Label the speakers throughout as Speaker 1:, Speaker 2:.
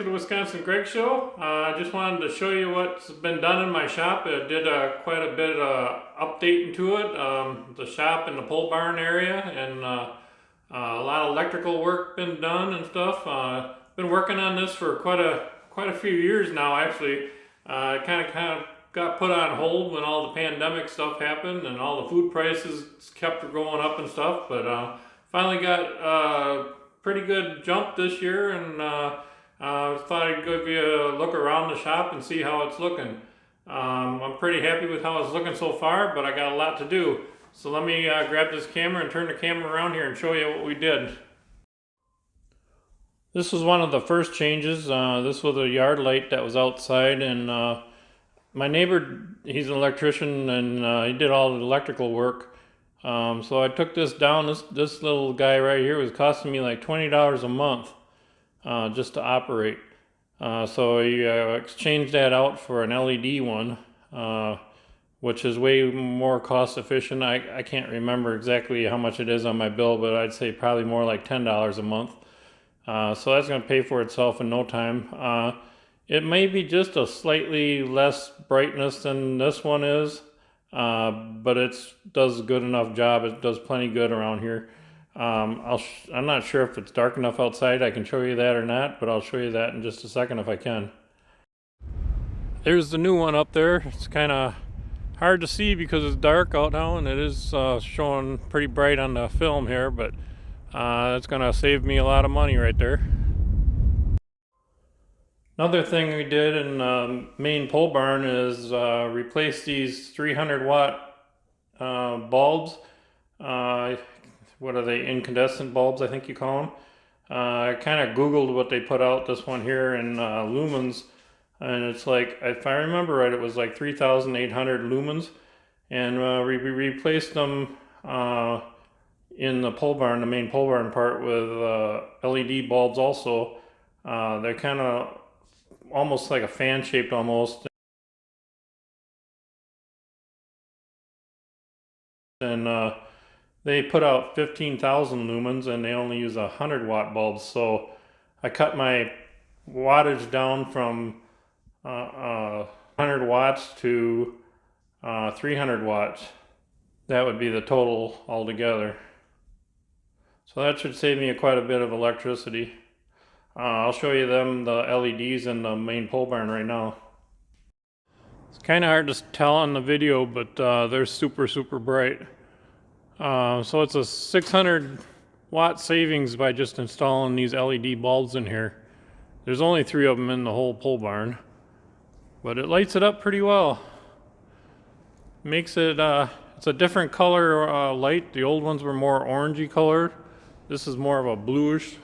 Speaker 1: to the Wisconsin Greg Show. I just wanted to show you what's been done in my shop. I did quite a bit of updating to it. The shop in the pole barn area, and a lot of electrical work been done and stuff. Been working on this for quite a few years now. Actually, it kind of got put on hold when all the pandemic stuff happened and all the food prices kept going up and stuff. But finally got pretty good jump this year, and thought I'd give you a look around the shop and see how it's looking. I'm pretty happy with how it's looking so far, but I got a lot to do. So let me grab this camera and turn the camera around here and show you what we did. This was one of the first changes. This was a yard light that was outside, and my neighbor, he's an electrician, and he did all the electrical work. So I took this down. This little guy right here was costing me like $20 a month just to operate. So I exchanged that out for an LED one, which is way more cost efficient. I can't remember exactly how much it is on my bill, but I'd say probably more like $10 a month. So that's going to pay for itself in no time. It may be just a slightly less brightness than this one is. But it does a good enough job. It does plenty good around here. I'm not sure if it's dark enough outside I can show you that or not, but I'll show you that in just a second if I can. There's the new one up there. It's kind of hard to see because it's dark out now, and it is showing pretty bright on the film here, but that's going to save me a lot of money right there. Another thing we did in the main pole barn is replace these 300 watt bulbs. What are they, incandescent bulbs, I think you call them. I kind of googled what they put out, this one here in lumens, and it's like, if I remember right, it was like 3,800 lumens, and we replaced them in the pole barn, the main pole barn part, with LED bulbs also. They're kind of almost like a fan shaped almost, and they put out 15,000 lumens, and they only use 100 watt bulbs. So I cut my wattage down from 100 watts to 300 watts. That would be the total altogether. So that should save me quite a bit of electricity. I'll show you the LEDs in the main pole barn right now. It's kind of hard to tell on the video, but they're super bright. So it's a 600 watt savings by just installing these LED bulbs in here. There's only 3 of them in the whole pole barn, but it lights it up pretty well. Makes it, it's a different color light. The old ones were more orangey colored. This is more of a bluish,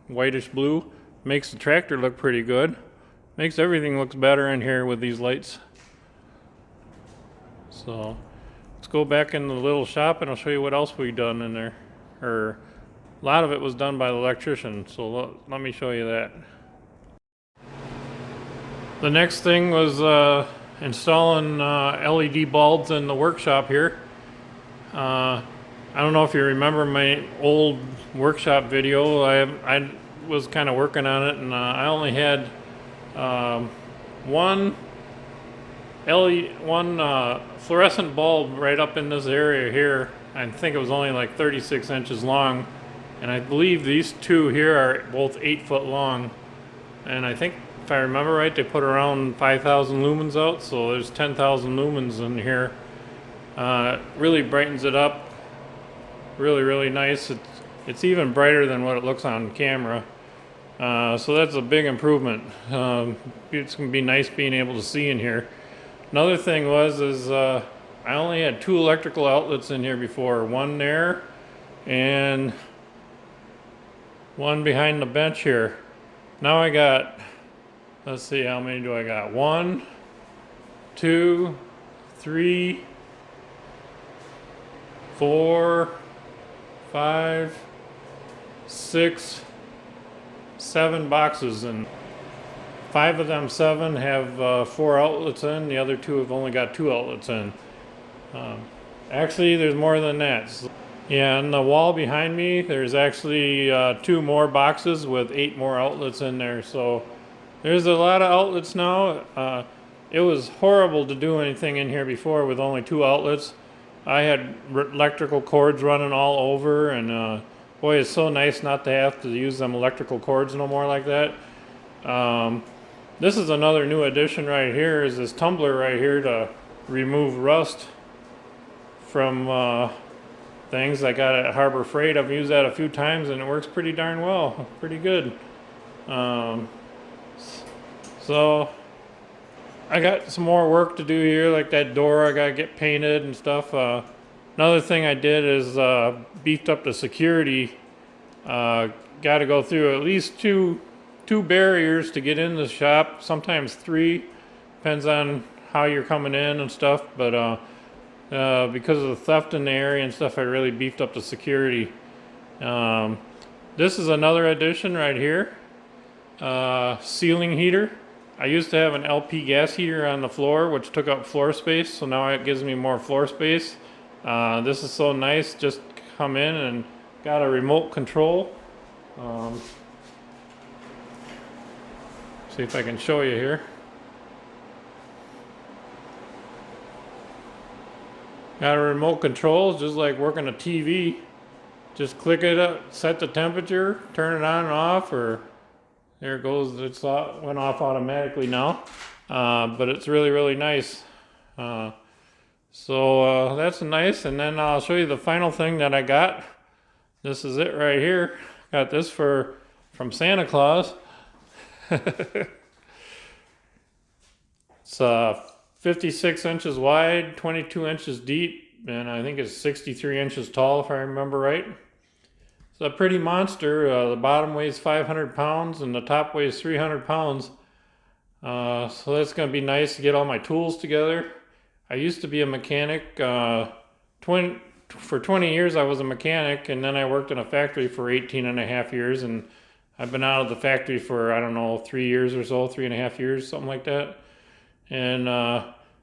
Speaker 1: whitish blue. Makes the tractor look pretty good. Makes everything look better in here with these lights. So let's go back in the little shop and I'll show you what else we've done in there. A lot of it was done by the electrician, so let me show you that. The next thing was installing LED bulbs in the workshop here. I don't know if you remember my old workshop video. I was kind of working on it, and I only had one fluorescent bulb right up in this area here. I think it was only like 36 inches long, and I believe these two here are both 8 foot long, and I think, if I remember right, they put around 5,000 lumens out, so there's 10,000 lumens in here. Really brightens it up. Really nice. It's even brighter than what it looks on camera. So that's a big improvement. It's going to be nice being able to see in here. Another thing is I only had 2 electrical outlets in here before. One there and one behind the bench here. Now I got, let's see, how many do I got? 1, 2, 3, 4, 5, 6, 7 boxes, and 5 of them 7 have 4 outlets in. The other 2 have only got 2 outlets in. Actually, there's more than that. Yeah, on the wall behind me, there's actually 2 more boxes with 8 more outlets in there. So There's a lot of outlets now. It was horrible to do anything in here before with only 2 outlets. I had electrical cords running all over, and boy, it's so nice not to have to use them electrical cords no more like that. This is another new addition right here, is this tumbler right here to remove rust from things. I got it at Harbor Freight. I've used that a few times and it works pretty darn well, pretty good. So I got some more work to do here, like that door I gotta get painted and stuff. Another thing I did is beefed up the security. Got to go through at least two barriers to get in the shop, sometimes 3, depends on how you're coming in and stuff, but because of the theft in the area and stuff, I really beefed up the security. This is another addition right here, ceiling heater. I used to have an LP gas heater on the floor, which took up floor space, so now it gives me more floor space. This is so nice, just come in and got a remote control. See if I can show you here. Got a remote control, just like working a TV. Just click it up, set the temperature, turn it on and off, or there it goes, it went off automatically now. But it's really, really nice. So that's nice, and then I'll show you the final thing that I got. This is it right here. Got this from Santa Claus. It's 56 inches wide, 22 inches deep, and I think it's 63 inches tall if I remember right. It's a pretty monster. The bottom weighs 500 pounds and the top weighs 300 pounds. So that's going to be nice to get all my tools together. I used to be a mechanic. For 20 years I was a mechanic, and then I worked in a factory for 18.5 years, and I've been out of the factory for, I don't know, 3 years or so, 3.5 years, something like that. And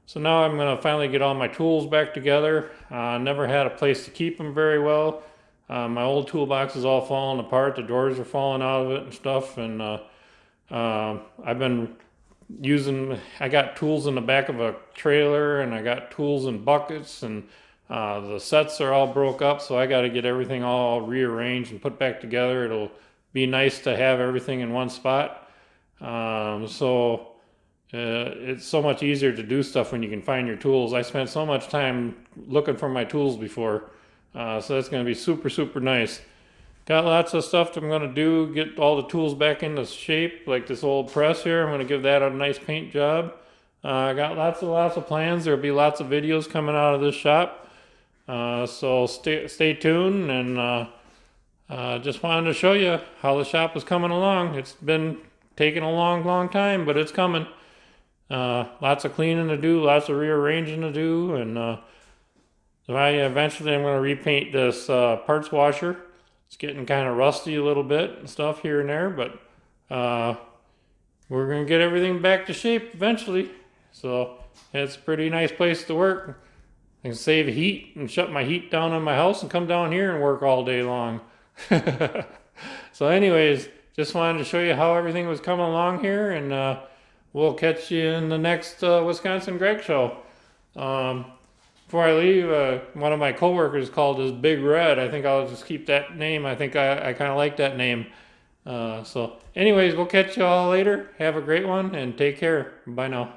Speaker 1: so now I'm going to finally get all my tools back together. Never had a place to keep them very well. My old toolbox is all falling apart. The doors are falling out of it and stuff. And I've been I got tools in the back of a trailer, and I got tools in buckets, and the sets are all broke up, so I got to get everything all rearranged and put back together. It'll be nice to have everything in one spot. It's so much easier to do stuff when you can find your tools. I spent so much time looking for my tools before, so that's going to be super, super nice. Got lots of stuff that I'm going to do, get all the tools back into shape, like this old press here. I'm going to give that a nice paint job. I got lots of plans. There'll be lots of videos coming out of this shop, so stay tuned, and just wanted to show you how the shop is coming along. It's been taking a long time, but it's coming. Lots of cleaning to do, lots of rearranging to do, and eventually I'm going to repaint this parts washer. It's getting kind of rusty a little bit and stuff here and there, but we're going to get everything back to shape eventually. So it's a pretty nice place to work. I can save heat and shut my heat down in my house and come down here and work all day long. So anyways, just wanted to show you how everything was coming along here, and we'll catch you in the next Wisconsin Greg Show. Before I leave, one of my coworkers called us Big Red. I think I'll just keep that name. I think I kind of like that name. So anyways, we'll catch you all later. Have a great one and take care. Bye now.